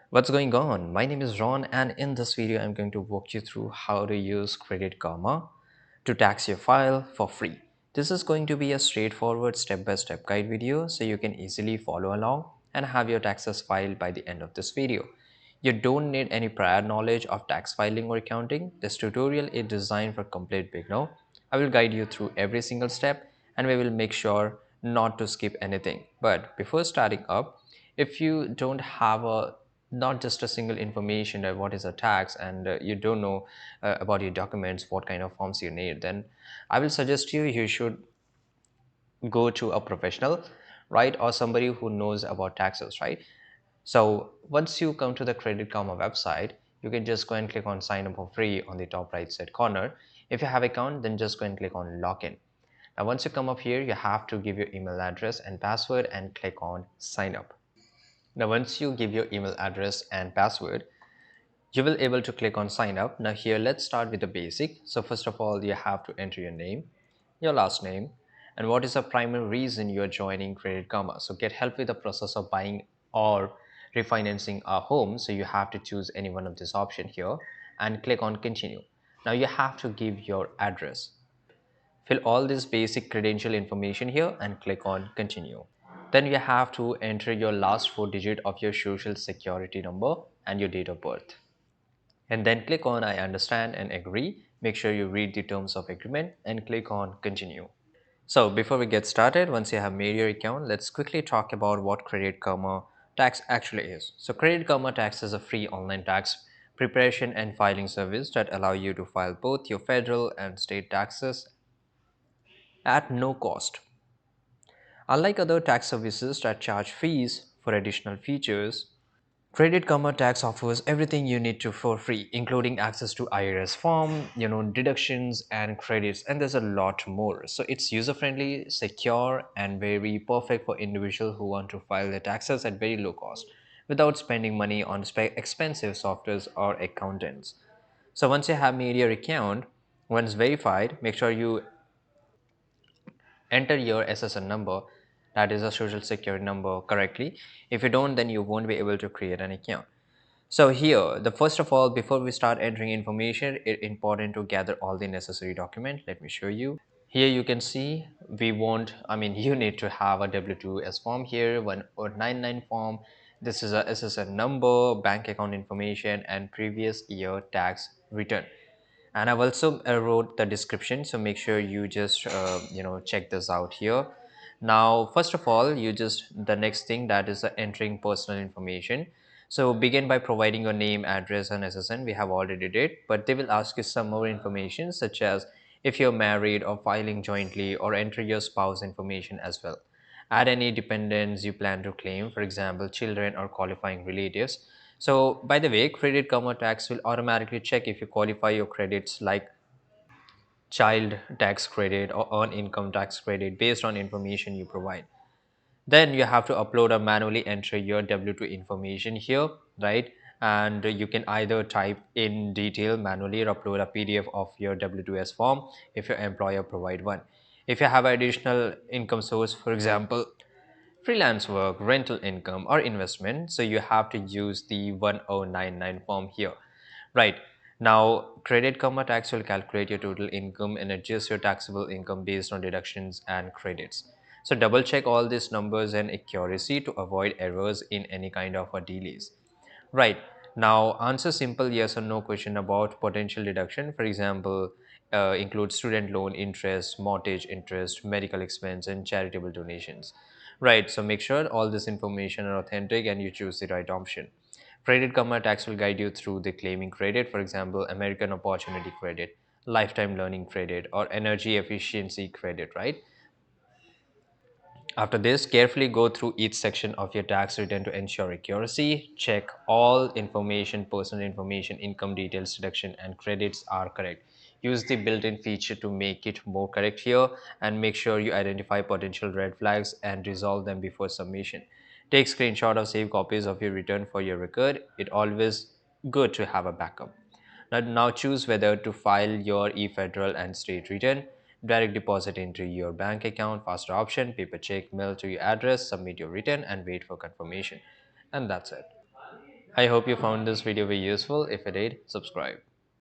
What's going on? My name is Ron, and in this video, I'm going to walk you through how to use Credit Karma to tax your file for free. This is going to be a straightforward step by step guide video so you can easily follow along and have your taxes filed by the end of this video. You don't need any prior knowledge of tax filing or accounting. This tutorial is designed for complete beginner. I will guide you through every single step and we will make sure not to skip anything. But before starting up, if you don't have a not just a single information of what is a tax and you don't know about your documents, what kind of forms you need, then I will suggest you should go to a professional, right, or somebody who knows about taxes, right? So once you come to the Credit Karma website, you can just go and click on sign up for free on the top right side corner. If you have account, then just go and click on login. Now once you come up here, you have to give your email address and password and click on sign up. Now once you give your email address and password, you will able to click on sign up. Now here let's start with the basic. So first of all, you have to enter your name, your last name, and what is the primary reason you are joining Credit Karma. So get help with the process of buying or refinancing a home. So you have to choose any one of this option here and click on continue. Now you have to give your address. Fill all this basic credential information here and click on continue. Then you have to enter your last four digit of your social security number and your date of birth. And then click on I understand and agree. Make sure you read the terms of agreement and click on continue. So before we get started, once you have made your account, let's quickly talk about what Credit Karma Tax actually is. So Credit Karma Tax is a free online tax preparation and filing service that allow you to file both your federal and state taxes at no cost. Unlike other tax services that charge fees for additional features, Credit Karma Tax offers everything you need to for free, including access to IRS form, deductions and credits, and there's a lot more. So it's user-friendly, secure, and very perfect for individuals who want to file their taxes at very low cost without spending money on expensive softwares or accountants. So once you have made your account, once verified, make sure you enter your SSN number, that is a social security number, correctly. If you don't, then you won't be able to create an account. So here, the first of all, before we start entering information, it's important to gather all the necessary document. Let me show you. Here you can see you need to have a W2S form here, 1099 form. This is a SSN number, bank account information, and previous year tax return. And I've also wrote the description, so make sure you just check this out here. Now first of all, you just the next thing, that is entering personal information. So begin by providing your name, address, and SSN. We have already did, but they will ask you some more information, such as if you're married or filing jointly, or enter your spouse information as well. Add any dependents you plan to claim, for example children or qualifying relatives. So by the way, Credit Karma Tax will automatically check if you qualify your credits like child tax credit or earned income tax credit based on information you provide. Then you have to upload or manually enter your W2 information here, right? And you can either type in detail manually or upload a PDF of your W2S form if your employer provide one. If you have additional income source, for example freelance work, rental income, or investment, so you have to use the 1099 form here. Right. Now, Credit Karma Tax will calculate your total income and adjust your taxable income based on deductions and credits. So double check all these numbers and accuracy to avoid errors in any kind of a delays. Right. Now, answer simple yes or no question about potential deduction. For example, include student loan interest, mortgage interest, medical expense, and charitable donations. Right. So make sure all this information are authentic and you choose the right option. Credit Karma Tax will guide you through the claiming credit, for example, American Opportunity Credit, Lifetime Learning Credit, or Energy Efficiency Credit, right? After this, carefully go through each section of your tax return to ensure accuracy. Check all information, personal information, income details, deduction, and credits are correct. Use the built-in feature to make it more correct here and make sure you identify potential red flags and resolve them before submission. Take screenshot or save copies of your return for your record. It always good to have a backup. Now choose whether to file your e-federal and state return, direct deposit into your bank account, faster option, paper check, mail to your address, submit your return and wait for confirmation. And that's it. I hope you found this video very useful. If it did, subscribe.